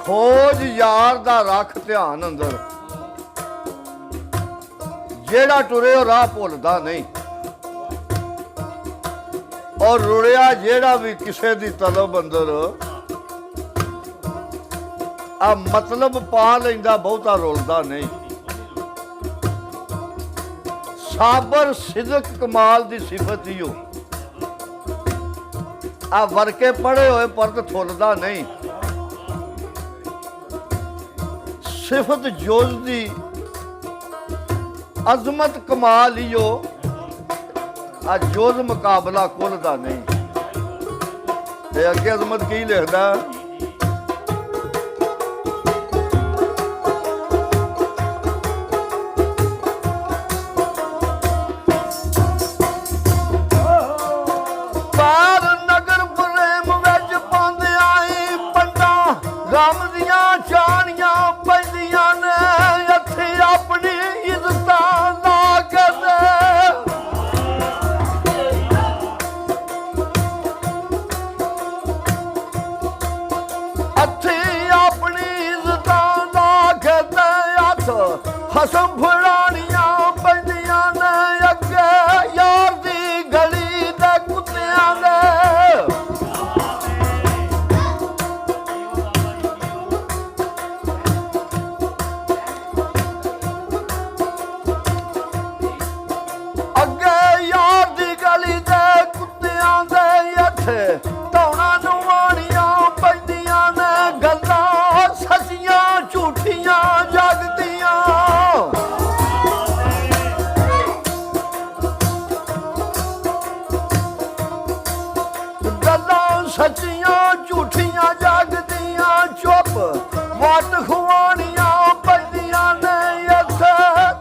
खोज यार दा रख ध्यान अंदर, जेड़ा टुरे राह भुलदा नहीं, और रुड़िया जेड़ा भी किसे दी तलब अंदर आ मतलब पा लैंदा बहुता रुलदा नहीं। साबर सिदक कमाल दी सिफत ही हो, आ वर्के पढ़े होए पर तो थुलदा नहीं। सिफत जोज दी अजमत कमाल ही हो, आ जोज मुकाबला कुल दा नहीं। ते अगे अजमत की लिखदा, पार नगर प्रेम विच पांदे आई पंडा, गम दियां चाणियां पैंदियां ने, इत्थे अपनी इज्जतां ला के दे। इत्थे अपनी इज्जतां ला के दे, हत्थ हसम फड़ाणियां पैंदियां ने, अगे यार दी गली दे कुत्तियां दे। धौना नवाणियां पैंदियां ने, गल्लां सच्चियां झूठियां जगदियां। गल्लां सच्चियां झूठियां जगदियां, चुप वट खुआनियां पैंदियां ने, इत्थे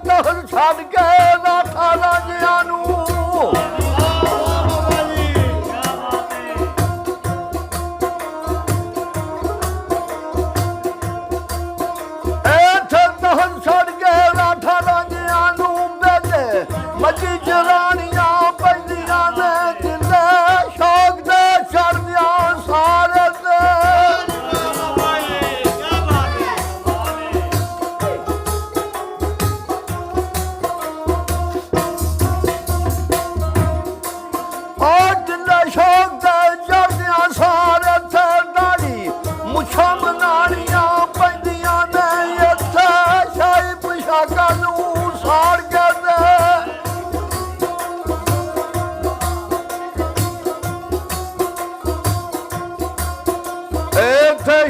तहल छड्ड के राठा राजियां नूं। मची जरानियां पैंदियां ने, दिले शौक दे चढ़दियां सारे ते। दिले शौक दे चढ़दियां सारे ते, दाढ़ी मुछां बनानियां पैंदियां ने, इत्थे शाही पोशाकां नूं साड़ के दे।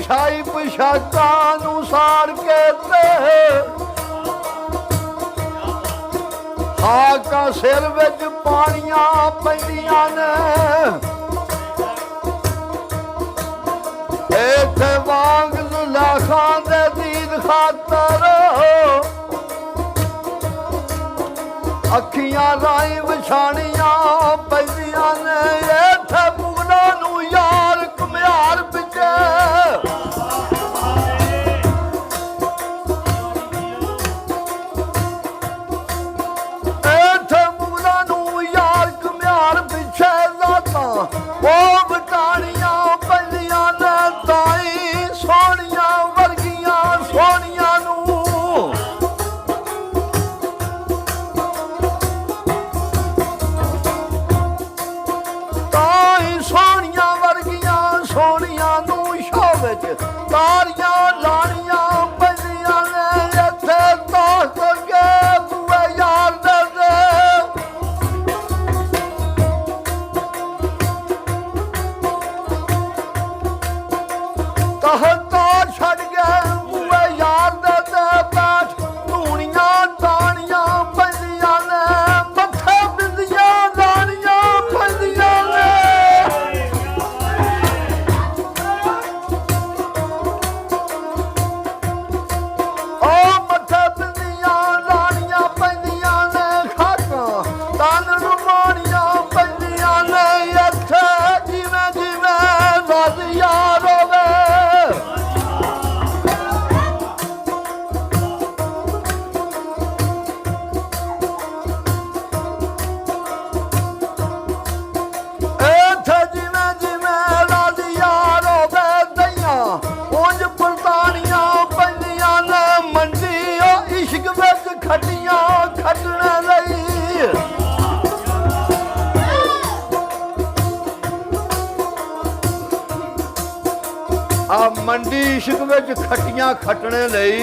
शाही पोशाकां नूं साड़ के ते, हाकां सिर विच पानियां पैंदियां ने, इत्थे वांग लाखां दे दीद खातर अखियां राई विछाणियां पैंदियां ने, इत्थे मुगलां नूं यार घुमियार पिछे। इत्थे मुगलां नूं यार घुमियार पिछे, लातां ओ बटाणियां पैंदियां ने, ताई सोहणियां वर्गियां सोहणियां नूं। सोहणियां वर्गियां सोहणियां नूं शौ विच तारियां लाणियां पैंदियां ने, इत्थे ताक अगे बूए यार दे दे। कहता छड्ड गए बूए यार दे दे, बैठ धूणियां ताणियां पैंदियां ने, मत्थे बिंदियां लाणियां पैंदियां ने। इश्क विच खट्टियां खट्टने लई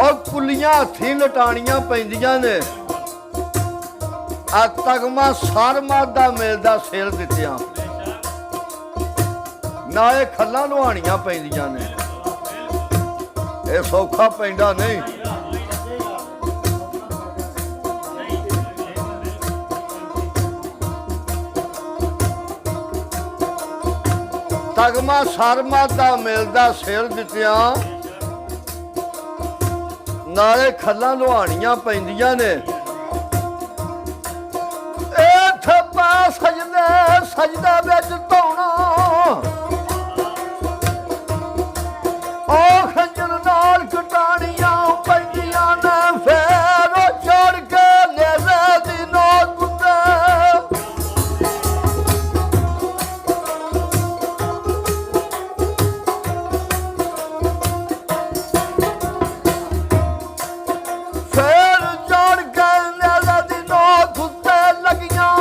और कुलियां हथी लटाणियां पैंदियां ने। आ तगमा सरमद दा मिलदा सिर दित्तियां, नाले खल्लां लुहाणियां पैंदियां ने। ये सौखा पैंदा नहीं। तगमा सरमद दा मिलदा सिर दित्तियां, नाले खल्लां लुहाणियां पैंदियां ने। सजदे सजदा बिच धोना ओ खंजर नाल कटाणियां पैंदियां ने। फेर चढ़ के नेज़े दी नोक उत्ते फेर चढ़ के नेज़े दी नोक उत्ते लगियां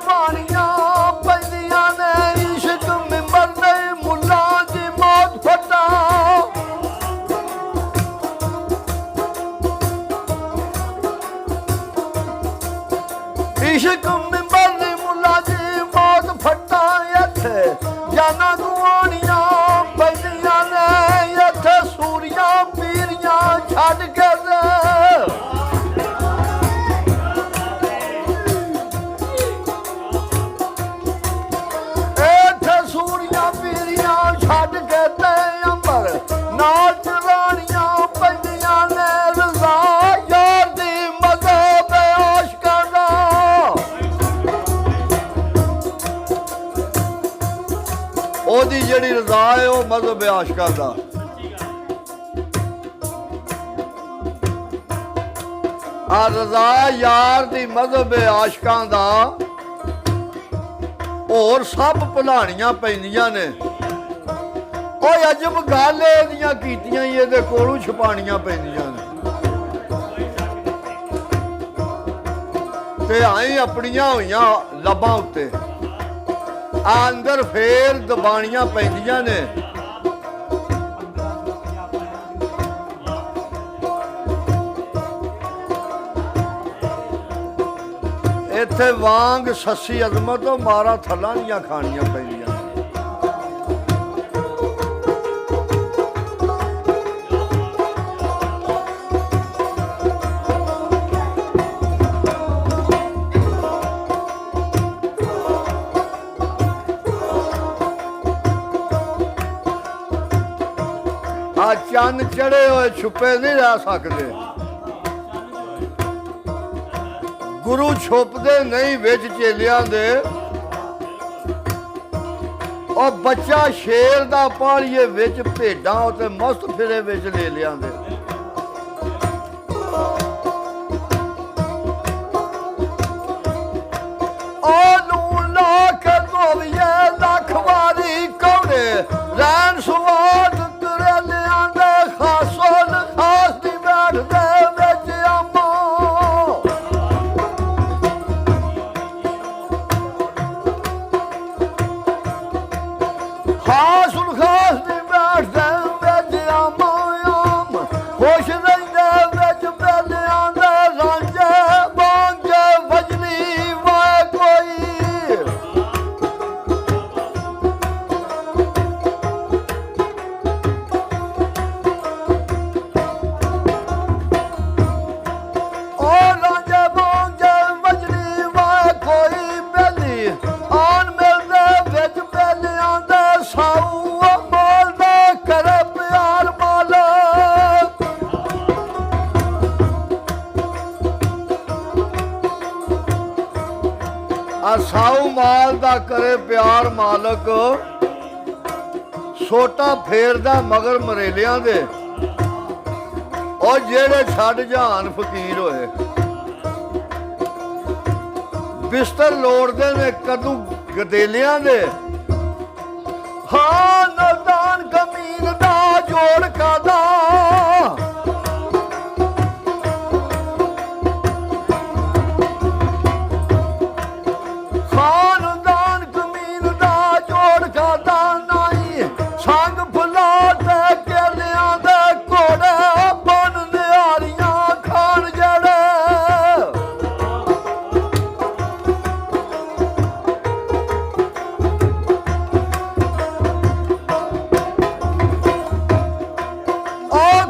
बाणियां पैंदियां ने। इश्क मिंबर ने मुल्ला दी मौत फटा। इश्क मिंबर दी मुल्ला दी मौत फटा। इत्थे जाना गुआणियां पैंदियां ने। इत्थे सूरियां पीरियां छड्ड के छड्ड के ते अंबर नाल चराणियां पैंदियां ने। रज़ा यार दी मज़हब आशिकां दा। ओदी जेहड़ी रज़ा है वो मज़हब आशिकां दा। आ रज़ा यार दी मज़हब आशिकां दा। होर सब भुलाणियां पैंदियां ने। ओए अजब गल एदियां कीतियां ही इहदे कोलों छुपाणियां पैंदियां ने। ते आई अपनियां होइयां लब्बां उत्ते अंदर फेर दबाणियां पैंदियां ने। इत्थे वांग सस्सी अजमत मारा थल्लां दियां खाणियां पैंदियां। चंद चढ़े हुए छुपे नहीं रह सकते। गुरु छुपते नहीं विच चेलियां दे। और बच्चा शेर दा पालिए विच भेडां ते मस्त फिरे विच ले लिया दे। लख वारी कौड़े रैन सुवाद साऊ माल दा करे प्यार मालक। सोटा फेरदा मगर मरेलियां दे। और जेड़े छड़ जहान फकीर होए बिस्तर लोड़दे ने कदू गदेलियां दे। हाँ नौदान कमीन दा जोड़ कादा। खानदान कमीन दा जोड़ कादा। ना ਸੰਗ ਫੁੱਲਾਂ ਤੇ ਕੇਲਿਆਂ ਦੇ ਘੋੜੇ ਬਨ ਨਿਹਾਰੀਆਂ ਖਾਣ ਜਿਹੜੇ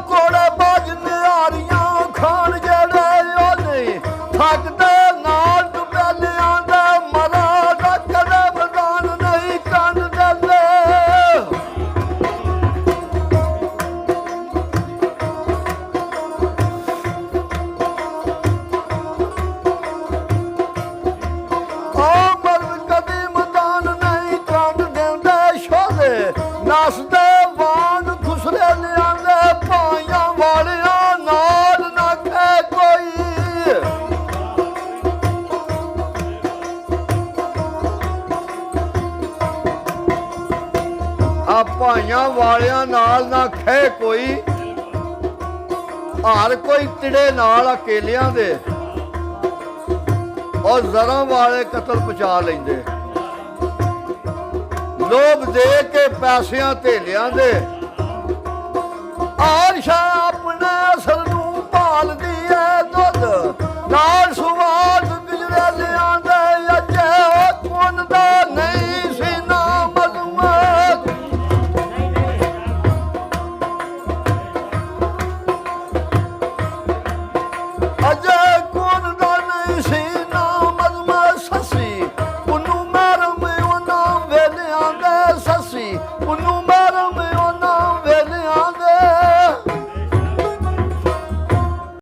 ਘੋੜੇ ਬਾਜ ਨਿਹਾਰੀਆਂ ਖਾਣ ਜਿਹੜੇ ਉਹਨੇ ਥੱਕਦੇ ਨਾਲ ਦੁਪਹਿਲਿਆਂ ਦੇ ਮਰਾ ਦਾ ਕਦੇ ਮੈਦਾਨ ਨਹੀਂ ਕੰਨ ਦਿੰਦੇ ਉਹ ਮਰਦ ਕਦੇ ਮੈਦਾਨ ਨਹੀਂ ਕੰਨ ਦਿੰਦੇ ਸ਼ੋਦੇ ਨਸਦੇ ਵਾਂਗ ਖੁਸਰੇ ਲਿਆਂਦੇ ਪਾਈਆਂ ਵਾਲਿਆਂ ਨਾਲ ਨਾ ਕਹਿ ਕੋਈ ਆ ਭਾਈਆਂ ਵਾਲਿਆਂ ਨਾਲ ਨਾ ਖਹਿ ਕੋਈ ਹਾਰ ਕੋਈ ਤਿੜੇ ਨਾਲ ਅਕੇਲਿਆਂ ਦੇ ਔਰ ਜ਼ਰਾਂ ਵਾਲੇ ਕਤਲ ਪਹੁੰਚਾ ਲੈਂਦੇ ਲੋਭ ਦੇ ਕੇ ਪੈਸਿਆਂ ਧੇਲਿਆਂ ਦੇ ਆਰਸ਼ਾ ਆਪਣੇ ਅਸਲ ਨੂੰ ਭਾਲਦੀ ਏ ਦੁੱਧ ਨਾਲ ਸੁਆਦ ਗੁਜਰੇ ਲਿਆਂ